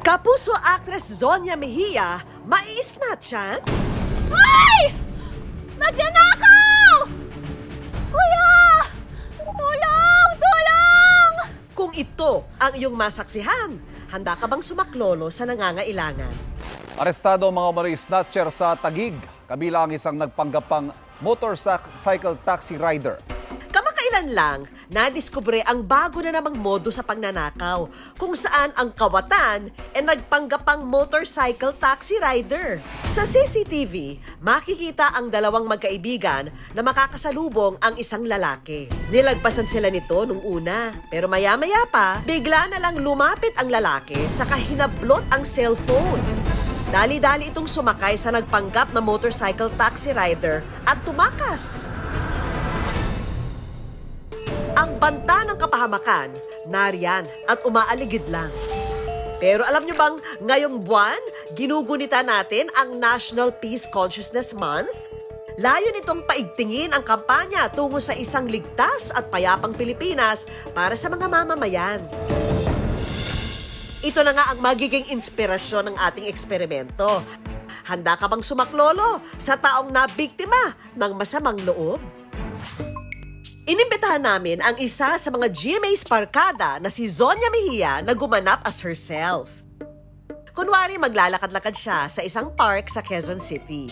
Kapuso actress Zonia Mejia, mai-snatch yan? Ay! Magnanakaw! Kuya! Tulong! Tulong! Kung ito ang iyong masaksihan, handa ka bang sumaklolo sa nangangailangan? Arestado ang mga umano'y snatcher sa Taguig, kabilang ang isang nagpanggapang motorcycle taxi rider. Kamakailan lang, nadiskubre ang bago na namang modo sa pagnanakaw, kung saan ang kawatan ay nagpanggapang motorcycle taxi rider. Sa CCTV, makikita ang dalawang magkaibigan na makakasalubong ang isang lalaki. Nilagpasan sila nito nung una, pero maya-maya pa, bigla na lang lumapit ang lalaki saka hinablot ang cellphone. Dali-dali itong sumakay sa nagpanggap na motorcycle taxi rider at tumakas. Ang banta ng kapahamakan, nariyan at umaaligid lang. Pero alam nyo bang ngayong buwan, ginugunita natin ang National Peace Consciousness Month? Layo nitong paigtingin ang kampanya tungo sa isang ligtas at payapang Pilipinas para sa mga mamamayan. Ito na nga ang magiging inspirasyon ng ating eksperimento. Handa ka bang sumaklolo sa taong nabiktima ng masamang loob? Inimbitahan namin ang isa sa mga GMA's barkada na si Zonia Mejia na gumanap as herself. Kunwari maglalakad-lakad siya sa isang park sa Quezon City.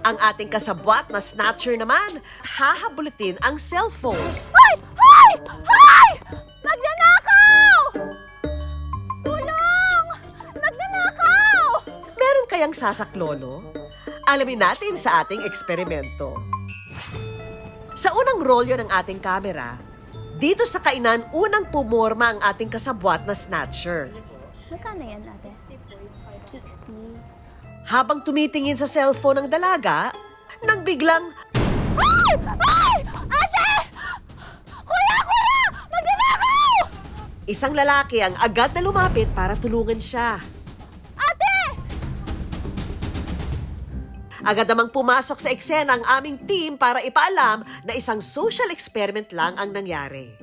Ang ating kasabwat na snatcher naman, hahabulutin ang cellphone. Ay! Ay! Ay! Magnanakaw! Tulong! Magnanakaw! Meron kayang sasaklolo? Alamin natin sa ating eksperimento. Sa unang rolyo ng ating kamera, dito sa kainan unang pumorma ang ating kasabwat na snatcher. Magkano yan, ate? 60. Habang tumitingin sa cellphone ng dalaga, nang biglang Ay! Ay! Ate! Kuya! Kuya! Magnanakaw! isang lalaki ang agad na lumapit para tulungan siya. Ate! Agad namang pumasok sa eksena ang aming team para ipaalam na isang social experiment lang ang nangyari.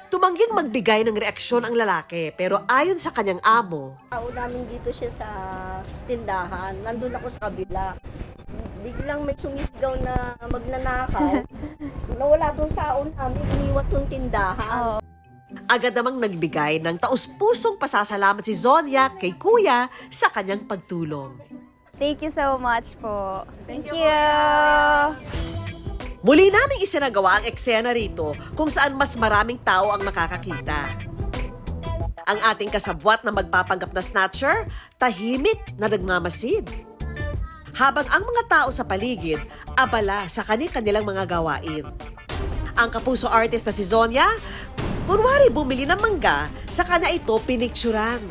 Tumangging magbigay ng reaksyon ang lalaki pero ayon sa kanyang amo, Tao namin dito siya sa tindahan. Nandun ako sa kabila. Biglang may sumisigaw na magnanakaw. Nawala tong tao namin. Iniwat tong tindahan. agad namang nagbigay ng taus-pusong pasasalamat si Zonia kay Kuya sa kanyang pagtulong. Thank you so much po. Thank you. Muli naming isinagawa ang eksena rito kung saan mas maraming tao ang makakakita. Ang ating kasabwat na magpapanggap na snatcher, tahimik na nagmamasid. Habang ang mga tao sa paligid, abala sa kanilang mga gawain. Ang kapuso artist na si Zonia, kunwari bumili ng mangga, sa kanya ito pinikturan.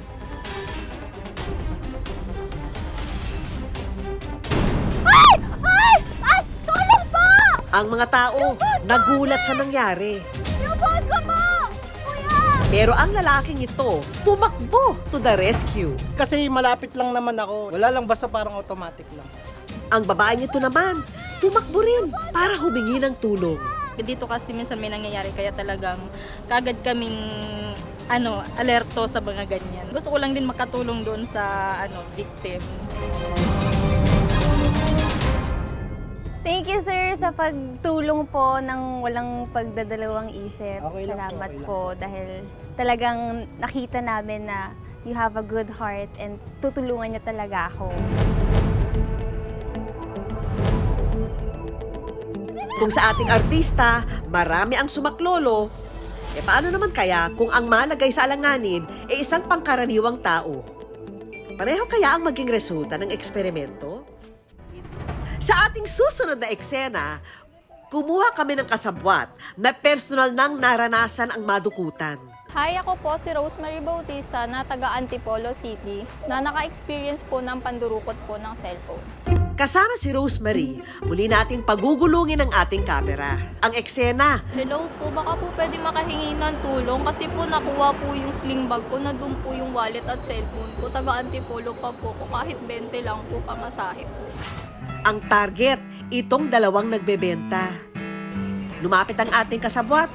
Ay! Ay! Ay! Tulong po! Ang mga tao nagulat sa nangyari. Yung phone ko po! Kuya! Pero ang lalaking ito, tumakbo to the rescue. Kasi malapit lang naman ako. Wala lang, basta parang automatic lang. Ang babaeng ito naman, tumakbo rin para humingi ng tulong. Dito kasi minsan may nangyayari kaya talagang kagad kaming alerto sa mga ganyan. Gusto ko lang din makatulong doon sa victim. Thank you, sir, sa pagtulong po ng walang pagdadalawang isip. Okay lang po, Salamat okay lang. po dahil talagang nakita namin na you have a good heart and tutulungan niyo talaga ako. Kung sa ating artista, marami ang sumaklolo, paano naman kaya kung ang malagay sa alanganin ay isang pangkaraniwang tao? Pareho kaya ang maging resulta ng eksperimento? Sa ating susunod na eksena, kumuha kami ng kasabwat na personal nang naranasan ang madukutan. Hi, ako po si Rosemary Bautista na taga Antipolo City na naka-experience po ng pandurukot po ng cellphone. Kasama si Rosemary, muli nating pagugulungin ang ating kamera. Ang eksena, Hello po, baka po pwede makahingi ng tulong kasi po nakuha po yung sling bag ko na doon po yung wallet at cellphone ko. Taga Antipolo pa po ko, kahit 20 lang po pamasahe po. ang target, itong dalawang nagbebenta. Lumapit ang ating kasabwat.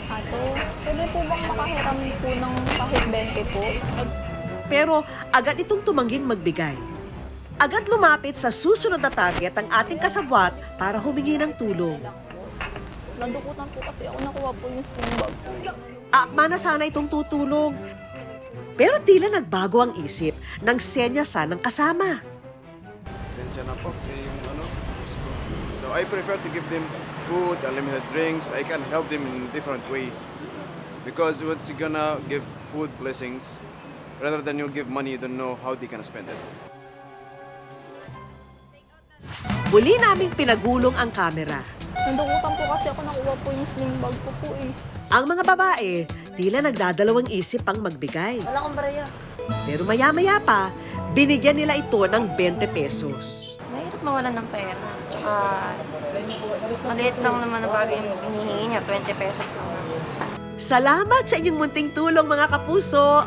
Ato, pwede po bang makahiram po ng kahit 20 po? pero agad itong tumangging magbigay. Agad lumapit sa susunod na target ang ating kasabwat para humingi ng tulong. Nadukutan po kasi ako, nakuha po yung sling bag ko. Akma na sana itong tutulong. Pero tila nagbago ang isip nang senyasa ng kasama. Sensya na po kasi yung ano. So I prefer to give them food, unlimited drinks. I can help them in a different way. Because what's gonna give food blessings, rather than you give money, you don't know how they can spend it. Muli naming pinagulong ang kamera. Nadukutan po kasi ako, nakuha po yung sling bag ko po eh. Ang mga babae, tila nagdadalawang isip pang magbigay. Wala akong baraya. Pero maya-maya pa, binigyan nila ito ng 20 pesos. Mahirap mawalan ng pera. Tsaka, maliit lang naman na bagay yung hinihingi niya, 20 pesos lang naman. Salamat sa inyong munting tulong mga kapuso!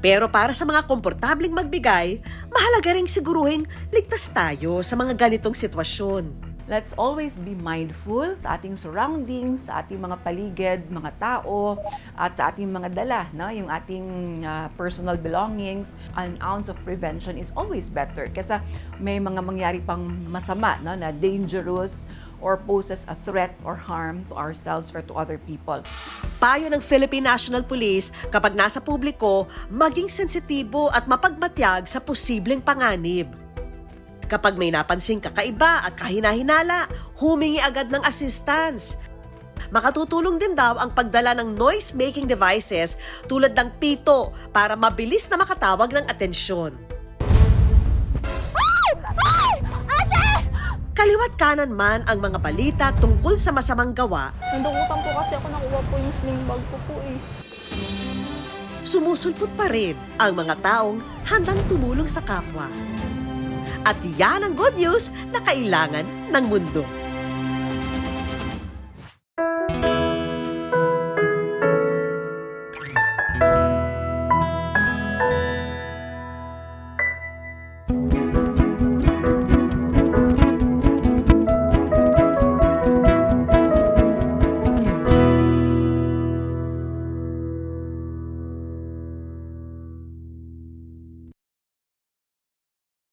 Pero para sa mga komportabling magbigay, mahalaga ring siguruhin ligtas tayo sa mga ganitong sitwasyon. Let's always be mindful sa ating surroundings, sa ating mga paligid, mga tao, at sa ating mga dala, no? Yung ating personal belongings. An ounce of prevention is always better kasi may mga mangyari pang masama, no? Na dangerous or poses a threat or harm to ourselves or to other people. Payo ng Philippine National Police, kapag nasa publiko, maging sensitibo at mapagmatyag sa posibleng panganib. Kapag may napansing kakaiba at kahinahinala, humingi agad ng assistance. Makatutulong din daw ang pagdala ng noise-making devices tulad ng pito para mabilis na makatawag ng atensyon. Kaliwat kanan man ang mga balita tungkol sa masamang gawa, Nadukutan po kasi ako, nakuha po yung sling bag ko po eh. sumusulpot pa rin ang mga taong handang tumulong sa kapwa. At yan ang good news na kailangan ng mundo.